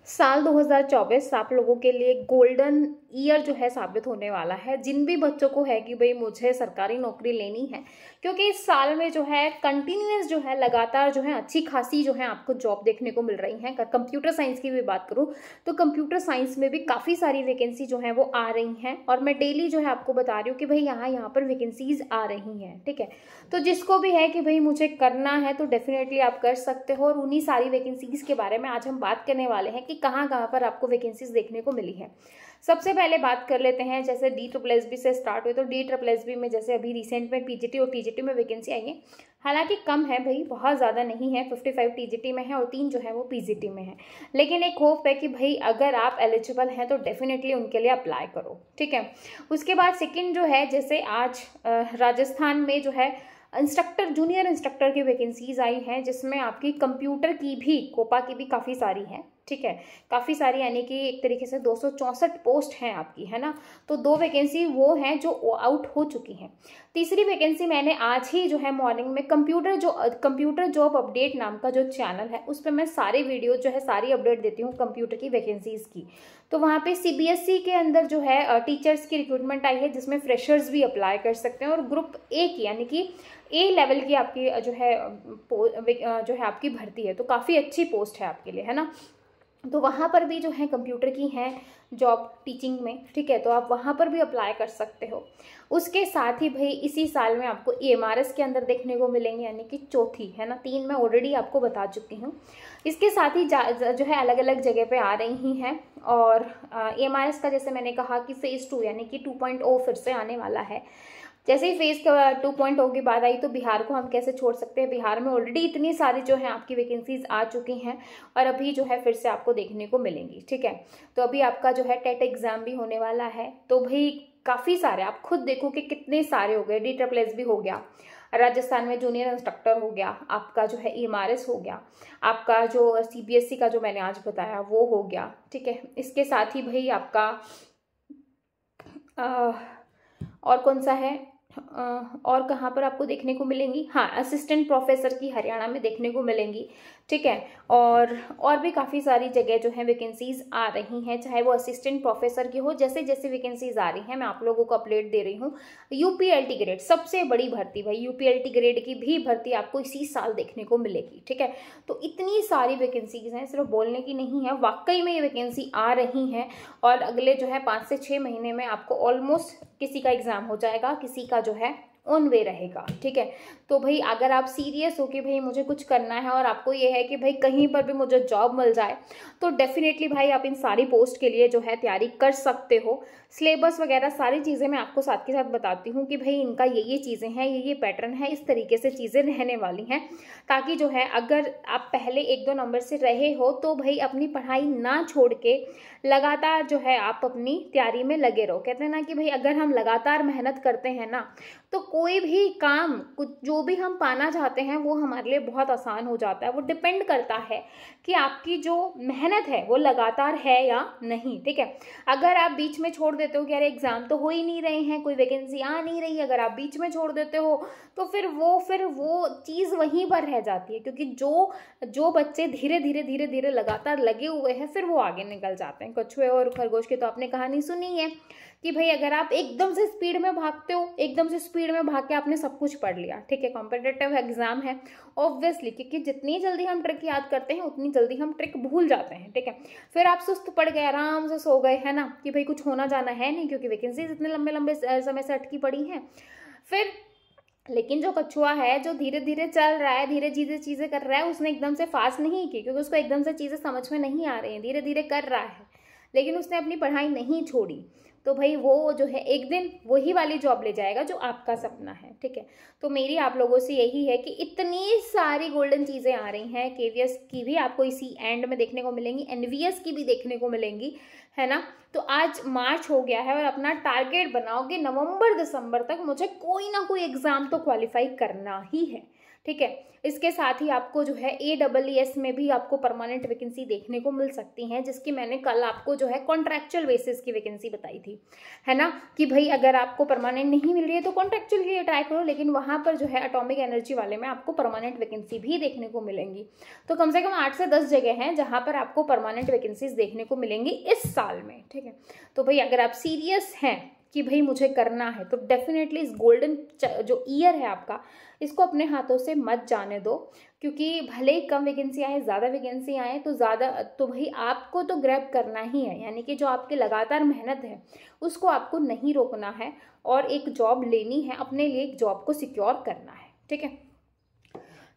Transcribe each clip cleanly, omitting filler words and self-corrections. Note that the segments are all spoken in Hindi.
साल 2024 आप लोगों के लिए गोल्डन ईयर जो है साबित होने वाला है। जिन भी बच्चों को है कि भाई मुझे सरकारी नौकरी लेनी है, क्योंकि इस साल में जो है कंटिन्यूअस जो है लगातार जो है अच्छी खासी जो है आपको जॉब देखने को मिल रही है। कंप्यूटर साइंस की भी बात करूं तो कंप्यूटर साइंस में भी काफ़ी सारी वैकेंसी जो है वो आ रही हैं और मैं डेली जो है आपको बता रही हूँ कि भाई यहाँ पर वैकेंसीज आ रही हैं। ठीक है, तो जिसको भी है कि भाई मुझे करना है तो डेफिनेटली आप कर सकते हो। और उन्हीं सारी वैकेंसीज के बारे में आज हम बात करने वाले हैं कि कहाँ कहाँ पर आपको वैकेंसीज देखने को मिली है। सबसे पहले बात कर लेते हैं, जैसे DSSB से स्टार्ट हुई तो DSSB में जैसे अभी रिसेंट में PGT और TGT में वैकेंसी आई है। हालांकि कम है भाई, बहुत ज़्यादा नहीं है, 55 TGT में है और 3 जो है वो PGT में है। लेकिन एक होप है कि भाई अगर आप एलिजिबल हैं तो डेफिनेटली उनके लिए अप्लाई करो। ठीक है, उसके बाद सेकेंड जो है, जैसे आज राजस्थान में जो है इंस्ट्रक्टर, जूनियर इंस्ट्रक्टर की वैकेंसीज आई हैं, जिसमें आपकी कंप्यूटर की भी, कोपा की भी काफ़ी सारी हैं। ठीक है, काफ़ी सारी, यानी कि एक तरीके से 264 पोस्ट हैं आपकी, है ना। तो 2 वैकेंसी वो हैं जो आउट हो चुकी हैं। तीसरी वैकेंसी मैंने आज ही जो है मॉर्निंग में कंप्यूटर जॉब अपडेट नाम का जो चैनल है उस पर मैं सारे वीडियो जो है सारी अपडेट देती हूँ कंप्यूटर की वैकेंसीज की। तो वहाँ पे CBSE के अंदर जो है टीचर्स की रिक्रूटमेंट आई है, जिसमें फ्रेशर्स भी अप्लाई कर सकते हैं और ग्रुप A की, यानी कि A लेवल की आपकी जो है आपकी भर्ती है। तो काफ़ी अच्छी पोस्ट है आपके लिए, है ना। तो वहाँ पर भी जो है कंप्यूटर की हैं जॉब टीचिंग में। ठीक है, तो आप वहाँ पर भी अप्लाई कर सकते हो। उसके साथ ही भाई इसी साल में आपको EMRS के अंदर देखने को मिलेंगे, यानी कि चौथी, है ना। 3 मैं ऑलरेडी आपको बता चुकी हूँ। इसके साथ ही जो है अलग अलग जगह पे आ रही हैं। और EMRS का जैसे मैंने कहा कि फेज़ 2 यानी कि 2.0 फिर से आने वाला है। जैसे ही फेज 2.0 की बात आई तो बिहार को हम कैसे छोड़ सकते हैं। बिहार में ऑलरेडी इतनी सारी जो है आपकी वैकेंसीज आ चुकी हैं और अभी जो है फिर से आपको देखने को मिलेंगी। ठीक है, तो अभी आपका जो है टेट एग्जाम भी होने वाला है। तो भाई काफ़ी सारे, आप खुद देखो कि कितने सारे हो गए। DSSB हो गया, राजस्थान में जूनियर इंस्ट्रक्टर हो गया, आपका जो है EMRS हो गया, आपका जो CBSE का जो मैंने आज बताया वो हो गया। ठीक है, इसके साथ ही भाई आपका और कौन सा है, और कहाँ पर आपको देखने को मिलेंगी, हाँ, असिस्टेंट प्रोफेसर की हरियाणा में देखने को मिलेंगी। ठीक है, और भी काफ़ी सारी जगह जो है वैकेंसीज आ रही हैं, चाहे वो असिस्टेंट प्रोफेसर की हो। जैसे जैसे वैकेंसीज आ रही हैं मैं आप लोगों को अपडेट दे रही हूँ। UPLT ग्रेड सबसे बड़ी भर्ती, भाई UPLT ग्रेड की भी भर्ती आपको इसी साल देखने को मिलेगी। ठीक है, तो इतनी सारी वैकेंसीज हैं, सिर्फ बोलने की नहीं है, वाकई में ये वैकेंसी आ रही हैं। और अगले जो है 5 से 6 महीने में आपको ऑलमोस्ट किसी का एग्जाम हो जाएगा, किसी का जो है ऑन वे रहेगा। ठीक है, तो भाई अगर आप सीरियस हो कि भाई मुझे कुछ करना है और आपको ये है कि भाई कहीं पर भी मुझे जॉब मिल जाए, तो डेफिनेटली भाई आप इन सारी पोस्ट के लिए जो है तैयारी कर सकते हो। सिलेबस वगैरह सारी चीज़ें मैं आपको साथ के साथ बताती हूँ कि भाई इनका ये चीज़ें हैं, ये पैटर्न है, इस तरीके से चीज़ें रहने वाली हैं, ताकि जो है अगर आप पहले 1-2 नंबर से रहे हो तो भाई अपनी पढ़ाई ना छोड़ के लगातार जो है आप अपनी तैयारी में लगे रहो। कहते हैं ना कि भाई अगर हम लगातार मेहनत करते हैं ना तो कोई भी काम, कुछ जो भी हम पाना चाहते हैं वो हमारे लिए बहुत आसान हो जाता है। वो डिपेंड करता है कि आपकी जो मेहनत है वो लगातार है या नहीं। ठीक है, अगर आप बीच में छोड़ देते हो कि यार एग्जाम तो हो ही नहीं रहे हैं, कोई वैकेंसी आ नहीं रही, अगर आप बीच में छोड़ देते हो तो फिर वो चीज़ वहीं पर रह जाती है। क्योंकि जो बच्चे धीरे धीरे लगातार लगे हुए हैं फिर वो आगे निकल जाते हैं। कछुए और खरगोश की तो आपने कहानी सुनी है कि भाई अगर आप एकदम से स्पीड में भागते हो, एकदम से स्पीड में भाग के आपने सब कुछ पढ़ लिया। ठीक है, कॉम्पिटिटिव एग्जाम है ऑब्वियसली, क्योंकि जितनी जल्दी हम ट्रिक याद करते हैं उतनी जल्दी हम ट्रिक भूल जाते हैं। ठीक है, फिर आप सुस्त पड़ गए, आराम से सो गए, है ना, कि भाई कुछ होना जाना है नहीं, क्योंकि वैकेंसीज इतने लंबे समय से अटकी पड़ी हैं। फिर लेकिन जो कछुआ है, जो धीरे धीरे चल रहा है, धीरे धीरे चीज़ें कर रहा है, उसने एकदम से फास्ट नहीं की, क्योंकि उसको एकदम से चीज़ें समझ में नहीं आ रही हैं, धीरे धीरे कर रहा है, लेकिन उसने अपनी पढ़ाई नहीं छोड़ी। तो भाई वो जो है एक दिन वही वाली जॉब ले जाएगा जो आपका सपना है। ठीक है, तो मेरी आप लोगों से यही है कि इतनी सारी गोल्डन चीज़ें आ रही हैं। KVS की भी आपको इसी एंड में देखने को मिलेंगी, NVS की भी देखने को मिलेंगी, है ना। तो आज मार्च हो गया है और अपना टारगेट बनाओ कि नवंबर दिसंबर तक मुझे कोई ना कोई एग्ज़ाम तो क्वालिफाई करना ही है। ठीक है। इसके साथ ही आपको जो है AEES में भी आपको परमानेंट वैकेंसी देखने को मिल सकती हैं, जिसकी मैंने कल आपको जो है कॉन्ट्रैक्चुअल बेसिस की वैकेंसी बताई थी, है ना, कि भाई अगर आपको परमानेंट नहीं मिल रही है तो कॉन्ट्रैक्चुअल के लिए ट्राई करो, लेकिन वहाँ पर जो है एटॉमिक एनर्जी वाले में आपको परमानेंट वैकेंसी भी देखने को मिलेंगी। तो कम से कम 8 से 10 जगह हैं जहाँ पर आपको परमानेंट वैकेंसीज देखने को मिलेंगी इस साल में, ठीक है। तो भाई अगर आप सीरियस हैं कि भाई मुझे करना है, तो डेफिनेटली इस गोल्डन जो ईयर है आपका, इसको अपने हाथों से मत जाने दो, क्योंकि भले ही कम वैकेंसी आए, ज़्यादा वैकेंसी आए, तो भाई आपको तो ग्रैब करना ही है, यानी कि जो आपकी लगातार मेहनत है उसको आपको नहीं रोकना है और एक जॉब लेनी है, अपने लिए एक जॉब को सिक्योर करना है, ठीक है।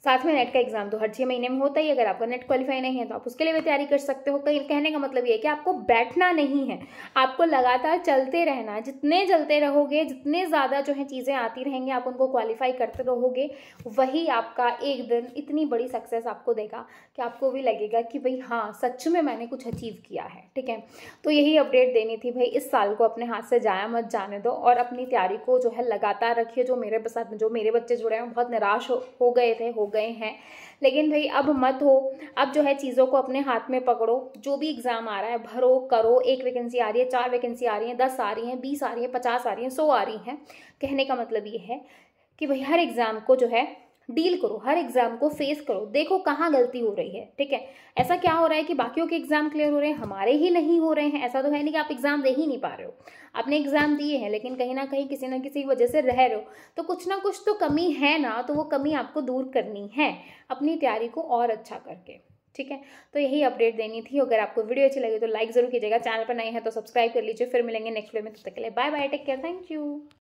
साथ में नेट का एग्जाम तो हर 6 महीने में होता ही, अगर आपका नेट क्वालिफाई नहीं है तो आप उसके लिए भी तैयारी कर सकते हो। कहने का मतलब ये है कि आपको बैठना नहीं है, आपको लगातार चलते रहना है। जितने चलते रहोगे, जितने ज़्यादा जो है चीज़ें आती रहेंगी, आप उनको क्वालिफाई करते रहोगे, वही आपका एक दिन इतनी बड़ी सक्सेस आपको देगा कि आपको भी लगेगा कि भाई हाँ सच में मैंने कुछ अचीव किया है, ठीक है। तो यही अपडेट देनी थी भाई, इस साल को अपने हाथ से जाया मत जाने दो और अपनी तैयारी को जो है लगातार रखिए। जो मेरे बच्चे जुड़े हैं बहुत निराश हो गए हैं, लेकिन भाई अब मत हो, अब जो है चीज़ों को अपने हाथ में पकड़ो। जो भी एग्जाम आ रहा है भरो, करो। 1 वैकेंसी आ रही है, 4 वैकेंसी आ रही है, 10 आ रही है, 20 आ रही है, 50 आ रही है, 100 आ रही है। कहने का मतलब ये है कि भाई हर एग्जाम को जो है डील करो, हर एग्जाम को फेस करो, देखो कहाँ गलती हो रही है, ठीक है। ऐसा क्या हो रहा है कि बाकियों के एग्जाम क्लियर हो रहे हैं, हमारे ही नहीं हो रहे हैं? ऐसा तो है नहीं कि आप एग्जाम दे ही नहीं पा रहे हो, आपने एग्जाम दिए हैं लेकिन कहीं ना कहीं किसी ना किसी वजह से रह रहे हो, तो कुछ ना कुछ तो कमी है ना, तो वो कमी आपको दूर करनी है अपनी तैयारी को और अच्छा करके, ठीक है। तो यही अपडेट देनी थी। अगर आपको वीडियो अच्छी लगी तो लाइक जरूर कीजिएगा, चैनल पर नए हैं तो सब्सक्राइब कर लीजिए। फिर मिलेंगे नेक्स्ट वीडियो में, तब तक के लिए bye bye, take care, thank you.